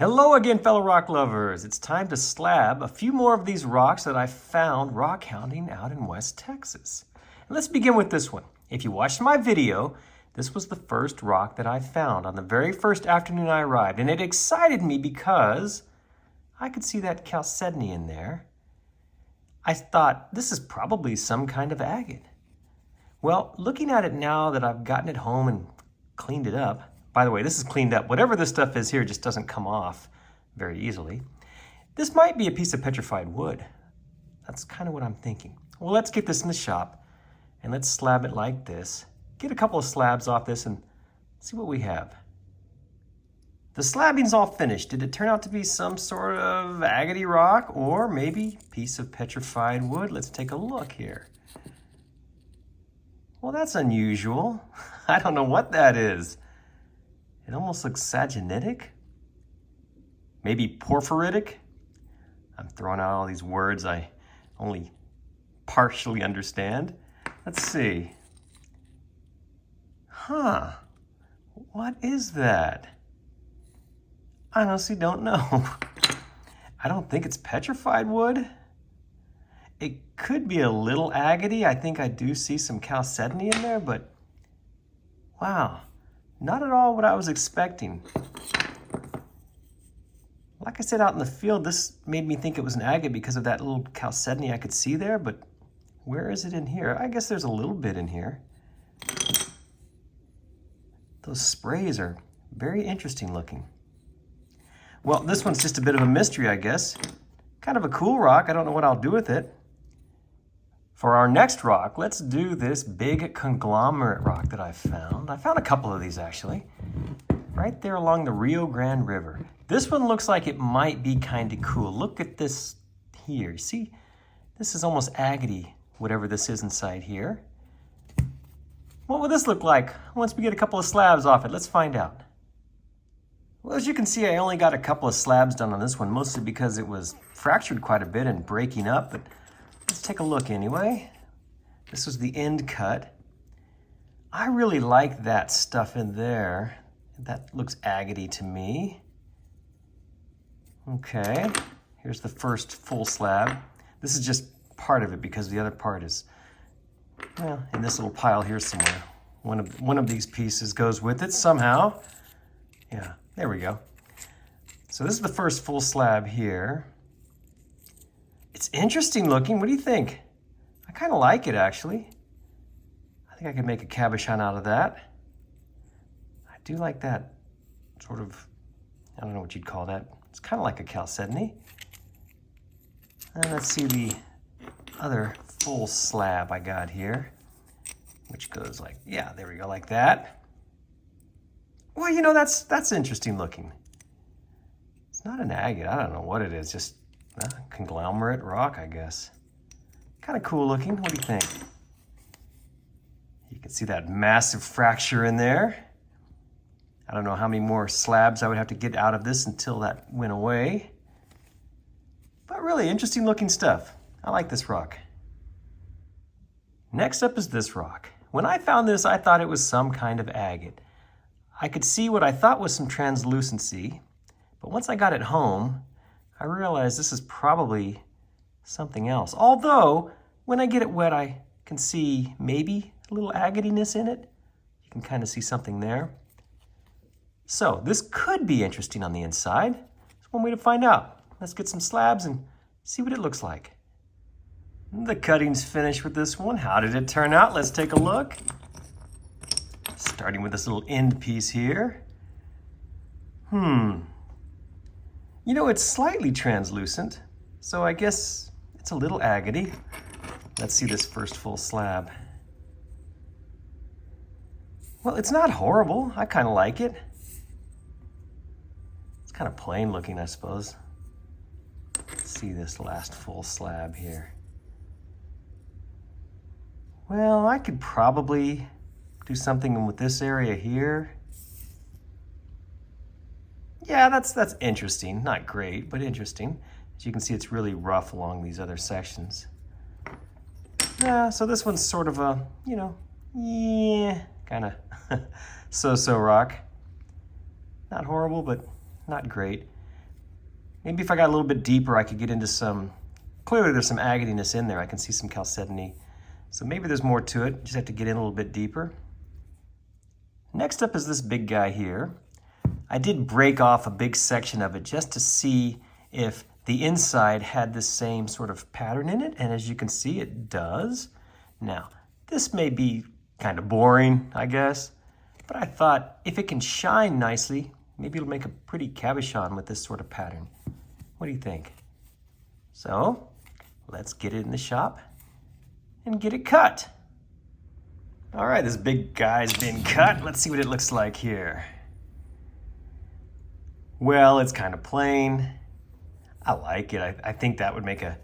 Hello again, fellow rock lovers. It's time to slab a few more of these rocks that I found rock hounding out in West Texas. And let's begin with this one. If you watched my video, this was the first rock that I found on the very first afternoon I arrived. And it excited me because I could see that chalcedony in there. I thought, this is probably some kind of agate. Well, looking at it now that I've gotten it home and cleaned it up, by the way, this is cleaned up. Whatever this stuff is here just doesn't come off very easily. This might be a piece of petrified wood. That's kind of what I'm thinking. Well, let's get this in the shop and let's slab it like this. Get a couple of slabs off this and see what we have. The slabbing's all finished. Did it turn out to be some sort of agate rock or maybe a piece of petrified wood? Let's take a look here. Well, that's unusual. I don't know what that is. It almost looks sagenitic, maybe porphyritic. I'm throwing out all these words I only partially understand. Let's see. What is that? I honestly don't know. I don't think it's petrified wood. It could be a little agate. I think I do see some chalcedony in there, but wow. Not at all what I was expecting. Like I said, out in the field, this made me think it was an agate because of that little chalcedony I could see there, but where is it in here? I guess there's a little bit in here. Those sprays are very interesting looking. Well, this one's just a bit of a mystery, I guess. Kind of a cool rock. I don't know what I'll do with it. For our next rock, let's do this big conglomerate rock that I found. I found a couple of these actually, right there along the Rio Grande River. This one looks like it might be kind of cool. Look at this here. See, this is almost agate, whatever this is inside here. What will this look like once we get a couple of slabs off it? Let's find out. Well, as you can see, I only got a couple of slabs done on this one, mostly because it was fractured quite a bit and breaking up, but let's take a look anyway. This was the end cut. I really like that stuff in there. That looks agate to me. Okay, here's the first full slab. This is just part of it because the other part is, well, in this little pile here somewhere. One of these pieces goes with it somehow. Yeah, there we go. So this is the first full slab here. It's interesting looking. What do you think? I kind of like it, actually. I think I could make a cabochon out of that. I do like that sort of, I don't know what you'd call that. It's kind of like a chalcedony. And let's see the other full slab I got here, which goes like, yeah, there we go, like that. Well, you know, that's interesting looking. It's not an agate. I don't know what it is, just conglomerate rock, I guess. Kind of cool looking. What do you think? You can see that massive fracture in there. I don't know how many more slabs I would have to get out of this until that went away. But really interesting looking stuff. I like this rock. Next up is this rock. When I found this, I thought it was some kind of agate. I could see what I thought was some translucency, but once I got it home, I realized this is probably something else. Although, when I get it wet, I can see maybe a little agatiness in it. You can kind of see something there. So, this could be interesting on the inside. There's one way to find out. Let's get some slabs and see what it looks like. The cutting's finished with this one. How did it turn out? Let's take a look. Starting with this little end piece here. You know, it's slightly translucent, so I guess it's a little agate. Let's see this first full slab. Well, it's not horrible. I kind of like it. It's kind of plain looking, I suppose. Let's see this last full slab here. Well, I could probably do something with this area here. Yeah, that's interesting. Not great, but interesting. As you can see, it's really rough along these other sections. Yeah, so this one's sort of a, you know, yeah, kind of so-so rock. Not horrible, but not great. Maybe if I got a little bit deeper, I could get into some, clearly there's some agatiness in there. I can see some chalcedony. So maybe there's more to it. Just have to get in a little bit deeper. Next up is this big guy here. I did break off a big section of it just to see if the inside had the same sort of pattern in it. And as you can see, it does. Now, this may be kind of boring, I guess, but I thought if it can shine nicely, maybe it'll make a pretty cabochon with this sort of pattern. What do you think? So, let's get it in the shop and get it cut. All right, this big guy's been cut. Let's see what it looks like here. Well, it's kind of plain. I like it. I think that would make a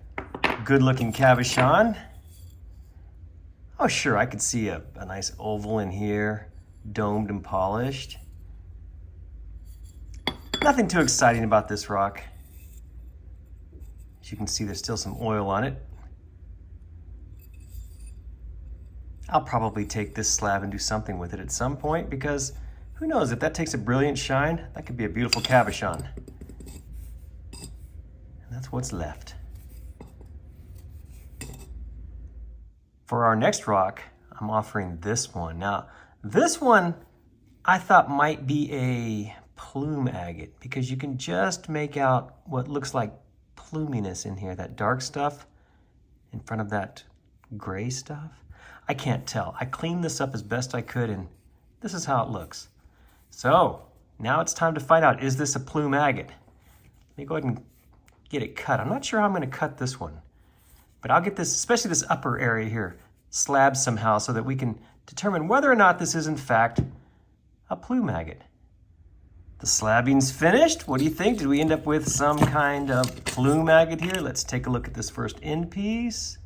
good looking cabochon. Oh, sure, I could see a nice oval in here, domed and polished. Nothing too exciting about this rock. As you can see, there's still some oil on it. I'll probably take this slab and do something with it at some point, because who knows, if that takes a brilliant shine, that could be a beautiful cabochon. And that's what's left. For our next rock, I'm offering this one. Now, this one I thought might be a plume agate, because you can just make out what looks like pluminess in here, that dark stuff in front of that gray stuff. I can't tell. I cleaned this up as best I could, and this is how it looks. So now it's time to find out, is this a plume agate? Let me go ahead and get it cut. I'm not sure how I'm going to cut this one, but I'll get this, especially this upper area here, slabbed somehow so that we can determine whether or not this is in fact a plume agate. The slabbing's finished. What do you think? Did we end up with some kind of plume agate here? Let's take a look at this first end piece.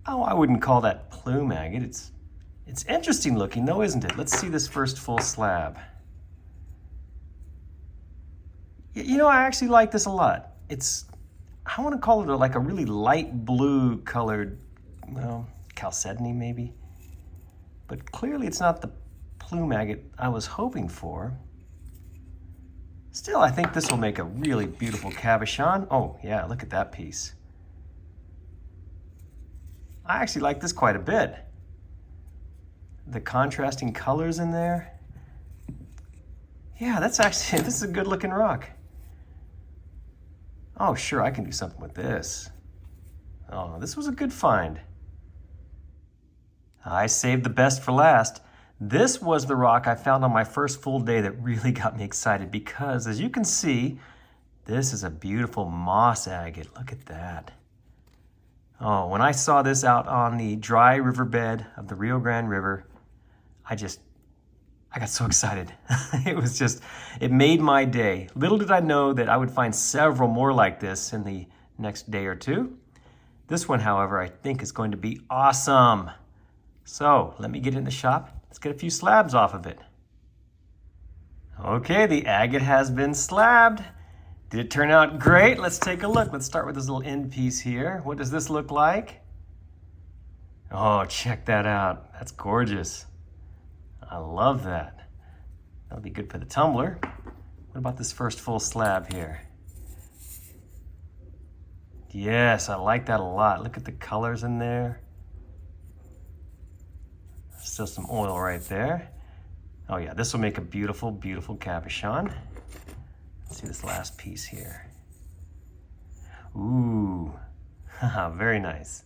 Oh, I wouldn't call that plume agate. It's interesting looking though, isn't it? Let's see this first full slab. You know, I actually like this a lot. I want to call it like a really light blue colored, well, chalcedony maybe. But clearly it's not the plume agate I was hoping for. Still, I think this will make a really beautiful cabochon. Oh yeah, look at that piece. I actually like this quite a bit. The contrasting colors in there. Yeah, this is a good looking rock. Oh, sure, I can do something with this. Oh, this was a good find. I saved the best for last. This was the rock I found on my first full day that really got me excited, because as you can see, this is a beautiful moss agate. Look at that. Oh, when I saw this out on the dry riverbed of the Rio Grande River, I got so excited. It made my day. Little did I know that I would find several more like this in the next day or two. This one, however, I think is going to be awesome. So let me get in the shop. Let's get a few slabs off of it. Okay, the agate has been slabbed. Did it turn out great? Let's take a look. Let's start with this little end piece here. What does this look like? Oh, check that out. That's gorgeous. I love that. That'll be good for the tumbler. What about this first full slab here? Yes, I like that a lot. Look at the colors in there. Still some oil right there. Oh yeah, this will make a beautiful, beautiful cabochon. Let's see this last piece here. Ooh, very nice.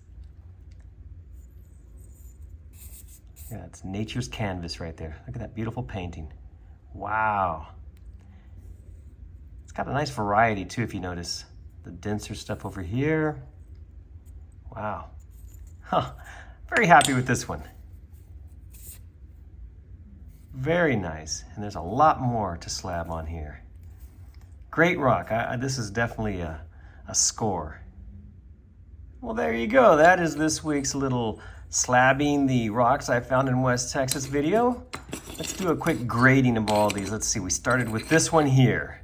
Yeah, it's nature's canvas right there. Look at that beautiful painting. Wow. It's got a nice variety too, if you notice. The denser stuff over here. Wow. Very happy with this one. Very nice. And there's a lot more to slab on here. Great rock. This is definitely a score. Well, there you go. That is this week's little slabbing the rocks I found in West Texas video. Let's do a quick grading of all these. Let's see, we started with this one here.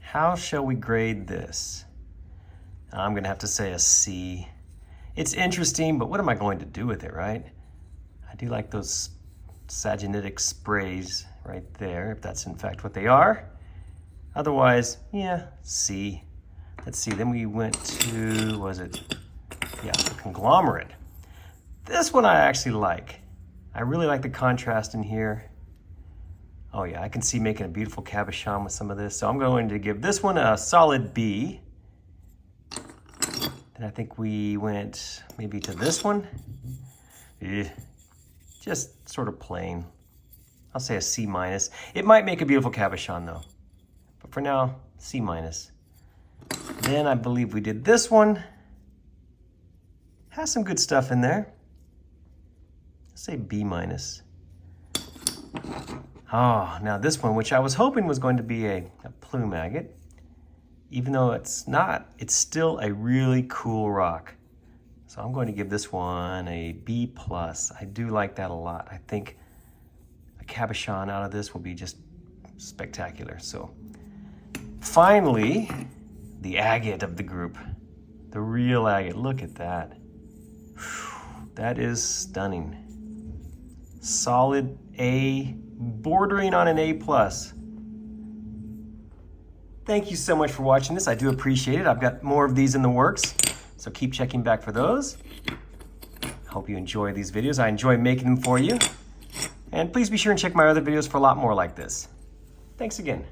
How shall we grade this? I'm gonna have to say a C. It's interesting, but what am I going to do with it, right? I do like those sagenitic sprays right there, if that's in fact what they are. Otherwise, yeah, C. Let's see, then we went to, was it? Yeah, conglomerate. This one I actually like. I really like the contrast in here. Oh yeah, I can see making a beautiful cabochon with some of this. So I'm going to give this one a solid B. Then I think we went maybe to this one. Just sort of plain. I'll say a C minus. It might make a beautiful cabochon though. But for now, C minus. Then I believe we did this one. Has some good stuff in there. Let's say B minus. Oh, now this one, which I was hoping was going to be a plume agate, even though it's not, it's still a really cool rock. So I'm going to give this one a B plus. I do like that a lot. I think a cabochon out of this will be just spectacular. So finally, the agate of the group, the real agate. Look at that. Whew, that is stunning. Solid A, bordering on an A plus. Thank you so much for watching this. I do appreciate it. I've got more of these in the works, so keep checking back for those. Hope you enjoy these videos. I enjoy making them for you. And please be sure and check my other videos for a lot more like this. Thanks again.